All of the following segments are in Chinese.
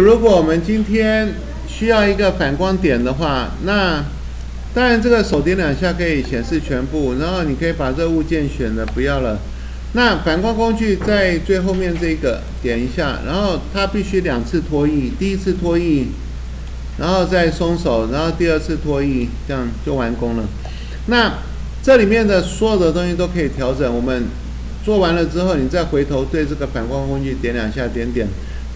如果我们今天需要一个反光点的话，那当然这个手点两下可以显示全部，然后你可以把这个物件选了不要了。那反光工具在最后面这个点一下，然后它必须2次脱翼，第一次脱翼，然后再松手，然后第2次脱翼，这样就完工了。那这里面的所有的东西都可以调整，我们做完了之后，你再回头对这个反光工具点2下点点。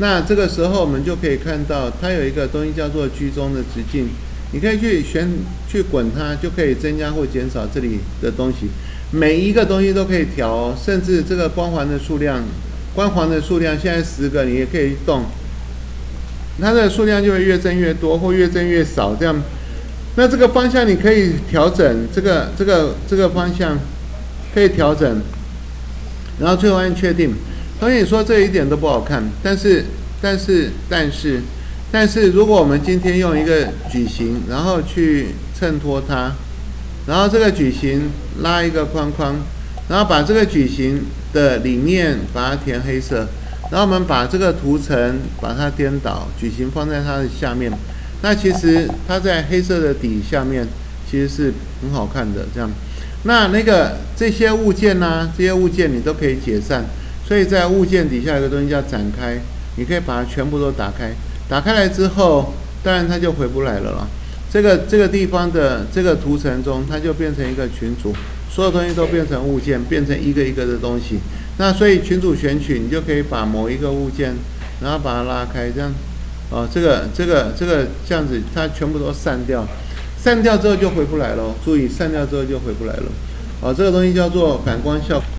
那这个时候我们就可以看到，它有一个东西叫做居中的直径，你可以去滚它，就可以增加或减少这里的东西。每一个东西都可以调哦，甚至这个光环的数量，现在10个，你也可以动，它的数量就会越增越多或越增越少这样。那这个方向你可以调整，这个方向可以调整，然后最后按确定。同学，你说这一点都不好看，但是，如果我们今天用一个矩形，然后去衬托它，然后这个矩形拉一个框框，然后把这个矩形的里面把它填黑色，然后我们把这个图层把它颠倒，矩形放在它的下面，那其实它在黑色的底下面其实是很好看的这样。那这些物件呢，这些物件你都可以解散。所以在物件底下有个东西叫展开，你可以把它全部都打开。打开来之后，当然它就回不来了啦。这个地方的这个图层中，它就变成一个群组，所有东西都变成物件，变成一个一个的东西。那所以群组选取，你就可以把某一个物件，然后把它拉开，这样，这个这样子，它全部都散掉。散掉之后就回不来了，注意散掉之后就回不来了。这个东西叫做反光效果。